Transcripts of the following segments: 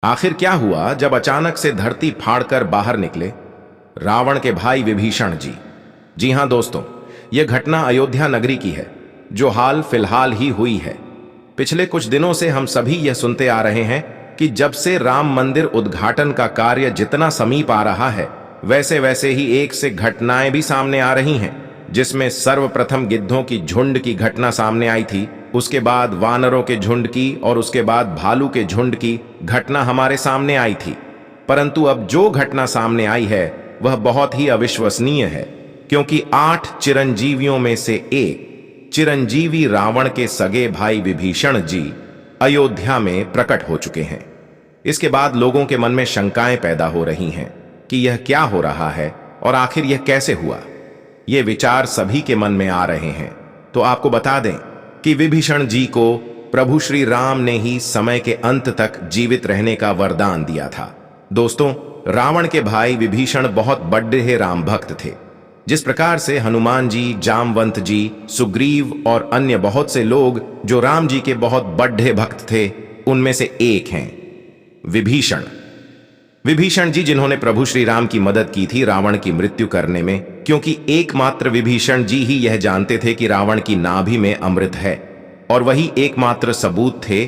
आखिर क्या हुआ जब अचानक से धरती फाड़कर बाहर निकले रावण के भाई विभीषण जी। जी हां दोस्तों, यह घटना अयोध्या नगरी की है जो हाल फिलहाल ही हुई है। पिछले कुछ दिनों से हम सभी यह सुनते आ रहे हैं कि जब से राम मंदिर उद्घाटन का कार्य जितना समीप आ रहा है, वैसे वैसे ही एक से घटनाएं भी सामने आ रही हैं, जिसमें सर्वप्रथम गिद्धों की झुंड की घटना सामने आई थी, उसके बाद वानरों के झुंड की और उसके बाद भालू के झुंड की घटना हमारे सामने आई थी। परंतु अब जो घटना सामने आई है वह बहुत ही अविश्वसनीय है, क्योंकि 8 चिरंजीवियों में से एक चिरंजीवी रावण के सगे भाई विभीषण जी अयोध्या में प्रकट हो चुके हैं। इसके बाद लोगों के मन में शंकाएं पैदा हो रही हैं कि यह क्या हो रहा है और आखिर यह कैसे हुआ। ये विचार सभी के मन में आ रहे हैं। तो आपको बता दें कि विभीषण जी को प्रभु श्री राम ने ही समय के अंत तक जीवित रहने का वरदान दिया था। दोस्तों, रावण के भाई विभीषण बहुत बड़े राम भक्त थे। जिस प्रकार से हनुमान जी, जामवंत जी, सुग्रीव और अन्य बहुत से लोग जो राम जी के बहुत बड़े भक्त थे, उनमें से एक हैं विभीषण। विभीषण जी जिन्होंने प्रभु श्री राम की मदद की थी रावण की मृत्यु करने में, क्योंकि एकमात्र विभीषण जी ही यह जानते थे कि रावण की नाभि में अमृत है, और वही एकमात्र सबूत थे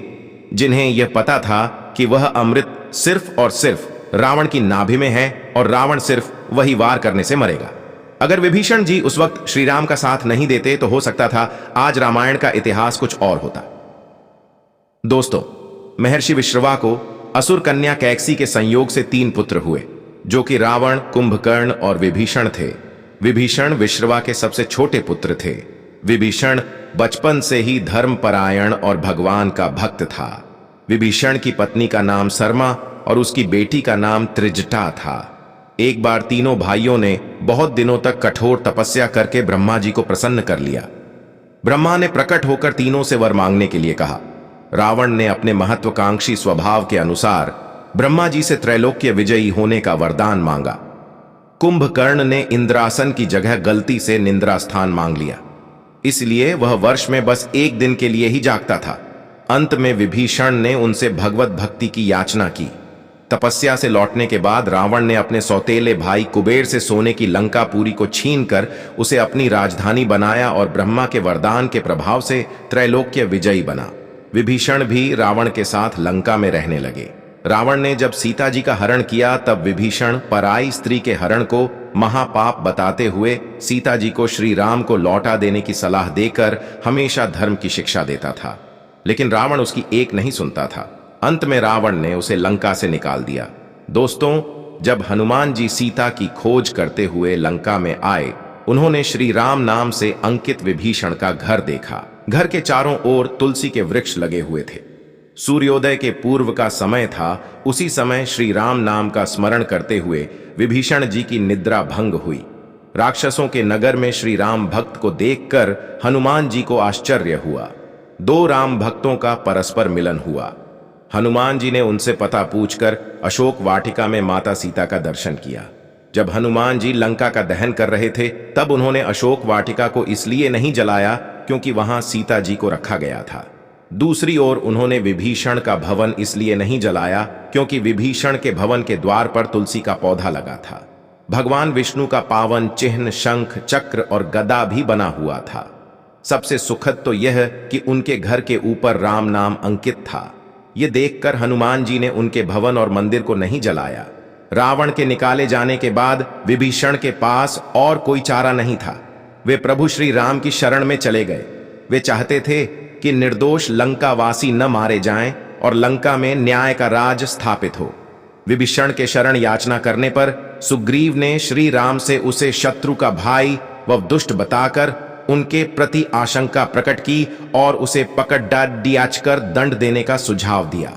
जिन्हें यह पता था कि वह अमृत सिर्फ और सिर्फ रावण की नाभि में है और रावण सिर्फ वही वार करने से मरेगा। अगर विभीषण जी उस वक्त श्री राम का साथ नहीं देते तो हो सकता था आज रामायण का इतिहास कुछ और होता। दोस्तों, महर्षि विश्रवा को असुर कन्या कैकसी के संयोग से 3 पुत्र हुए, जो कि रावण, कुंभकर्ण और विभीषण थे। विभीषण विश्रवा के सबसे छोटे पुत्र थे। विभीषण बचपन से ही धर्मपरायण और भगवान का भक्त था। विभीषण की पत्नी का नाम सरमा और उसकी बेटी का नाम त्रिजटा था। एक बार तीनों भाइयों ने बहुत दिनों तक कठोर तपस्या करके ब्रह्मा जी को प्रसन्न कर लिया। ब्रह्मा ने प्रकट होकर तीनों से वर मांगने के लिए कहा। रावण ने अपने महत्वाकांक्षी स्वभाव के अनुसार ब्रह्मा जी से त्रैलोक्य विजयी होने का वरदान मांगा। कुंभकर्ण ने इंद्रासन की जगह गलती से निंद्रास्थान मांग लिया, इसलिए वह वर्ष में बस 1 दिन के लिए ही जागता था। अंत में विभीषण ने उनसे भगवत भक्ति की याचना की। तपस्या से लौटने के बाद रावण ने अपने सौतेले भाई कुबेर से सोने की लंकापुरी को छीनकर उसे अपनी राजधानी बनाया और ब्रह्मा के वरदान के प्रभाव से त्रैलोक्य विजयी बना। विभीषण भी रावण के साथ लंका में रहने लगे। रावण ने जब सीता जी का हरण किया तब विभीषण पराई स्त्री के हरण को महापाप बताते हुए सीता जी को श्री राम को लौटा देने की सलाह देकर हमेशा धर्म की शिक्षा देता था, लेकिन रावण उसकी एक नहीं सुनता था। अंत में रावण ने उसे लंका से निकाल दिया। दोस्तों, जब हनुमान जी सीता की खोज करते हुए लंका में आए, उन्होंने श्री राम नाम से अंकित विभीषण का घर देखा। घर के चारों ओर तुलसी के वृक्ष लगे हुए थे। सूर्योदय के पूर्व का समय था। उसी समय श्री राम नाम का स्मरण करते हुए विभीषण जी की निद्रा भंग हुई। राक्षसों के नगर में श्री राम भक्त को देखकर हनुमान जी को आश्चर्य हुआ। 2 राम भक्तों का परस्पर मिलन हुआ। हनुमान जी ने उनसे पता पूछकर अशोक वाटिका में माता सीता का दर्शन किया। जब हनुमान जी लंका का दहन कर रहे थे तब उन्होंने अशोक वाटिका को इसलिए नहीं जलाया क्योंकि वहां सीता जी को रखा गया था। दूसरी ओर उन्होंने विभीषण का भवन इसलिए नहीं जलाया क्योंकि विभीषण के भवन के द्वार पर तुलसी का पौधा लगा था। भगवान विष्णु का पावन चिन्ह शंख, चक्र और गदा भी बना हुआ था। सबसे सुखद तो यह कि उनके घर के ऊपर राम नाम अंकित था। ये देखकर हनुमान जी ने उनके भवन और मंदिर को नहीं जलाया। रावण के निकाले जाने के बाद विभीषण के पास और कोई चारा नहीं था। वे प्रभु श्री राम की शरण में चले गए। वे चाहते थे कि निर्दोष लंकावासी न मारे जाएं और लंका में न्याय का राज स्थापित हो। विभीषण के शरण याचना करने पर सुग्रीव ने श्री राम से उसे शत्रु का भाई व दुष्ट बताकर उनके प्रति आशंका प्रकट की और उसे पकड़ कर दंड देने का सुझाव दिया।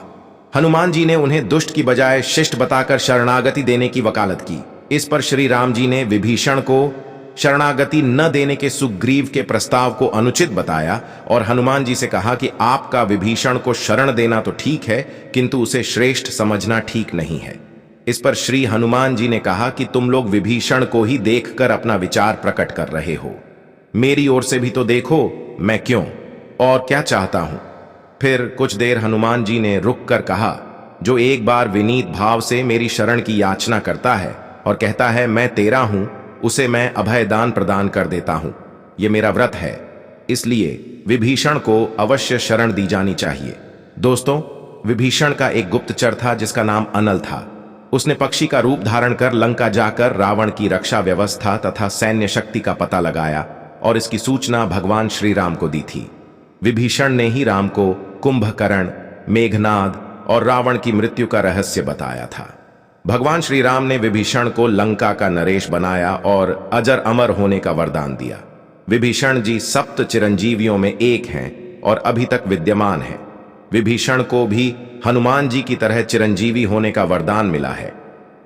हनुमान जी ने उन्हें दुष्ट की बजाय शिष्ट बताकर शरणागति देने की वकालत की। इस पर श्री राम जी ने विभीषण को शरणागति न देने के सुग्रीव के प्रस्ताव को अनुचित बताया और हनुमान जी से कहा कि आपका विभीषण को शरण देना तो ठीक है, किंतु उसे श्रेष्ठ समझना ठीक नहीं है। इस पर श्री हनुमान जी ने कहा कि तुम लोग विभीषण को ही देखकर अपना विचार प्रकट कर रहे हो, मेरी ओर से भी तो देखो मैं क्यों और क्या चाहता हूं। फिर कुछ देर हनुमान जी ने रुक कर कहा, जो एक बार विनीत भाव से मेरी शरण की याचना करता है और कहता है मैं तेरा हूं, उसे मैं अभयदान प्रदान कर देता हूं। यह मेरा व्रत है, इसलिए विभीषण को अवश्य शरण दी जानी चाहिए। दोस्तों, विभीषण का एक गुप्तचर था जिसका नाम अनल था। उसने पक्षी का रूप धारण कर लंका जाकर रावण की रक्षा व्यवस्था तथा सैन्य शक्ति का पता लगाया और इसकी सूचना भगवान श्री राम को दी थी। विभीषण ने ही राम को कुंभकर्ण, मेघनाद और रावण की मृत्यु का रहस्य बताया था। भगवान श्री राम ने विभीषण को लंका का नरेश बनाया और अजर अमर होने का वरदान दिया। विभीषण जी सप्त चिरंजीवियों में एक हैं और अभी तक विद्यमान हैं। विभीषण को भी हनुमान जी की तरह चिरंजीवी होने का वरदान मिला है।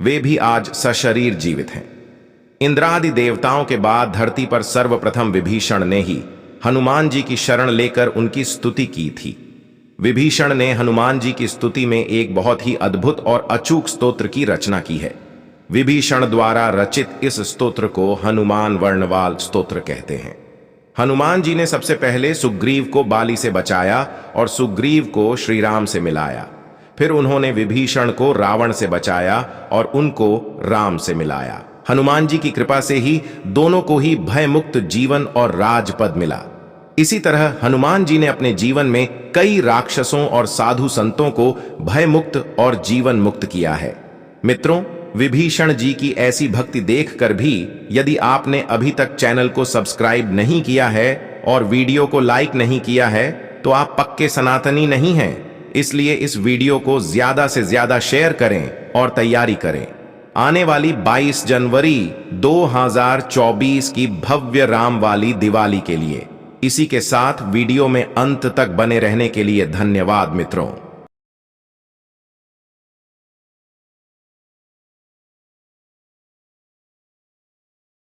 वे भी आज सशरीर जीवित हैं। इंद्रादि देवताओं के बाद धरती पर सर्वप्रथम विभीषण ने ही हनुमान जी की शरण लेकर उनकी स्तुति की थी। विभीषण ने हनुमान जी की स्तुति में एक बहुत ही अद्भुत और अचूक स्तोत्र की रचना की है। विभीषण द्वारा रचित इस स्तोत्र को हनुमान वर्णवाल स्तोत्र कहते हैं। हनुमान जी ने सबसे पहले सुग्रीव को बाली से बचाया और सुग्रीव को श्री राम से मिलाया। फिर उन्होंने विभीषण को रावण से बचाया और उनको राम से मिलाया। हनुमान जी की कृपा से ही दोनों को ही भयमुक्त जीवन और राजपद मिला। इसी तरह हनुमान जी ने अपने जीवन में कई राक्षसों और साधु संतों को भयमुक्त और जीवन मुक्त किया है। मित्रों, विभीषण जी की ऐसी भक्ति देखकर भी यदि आपने अभी तक चैनल को सब्सक्राइब नहीं किया है और वीडियो को लाइक नहीं किया है तो आप पक्के सनातनी नहीं हैं। इसलिए इस वीडियो को ज्यादा से ज्यादा शेयर करें और तैयारी करें आने वाली 22 जनवरी 2024 की भव्य राम वाली दिवाली के लिए। इसी के साथ वीडियो में अंत तक बने रहने के लिए धन्यवाद मित्रों।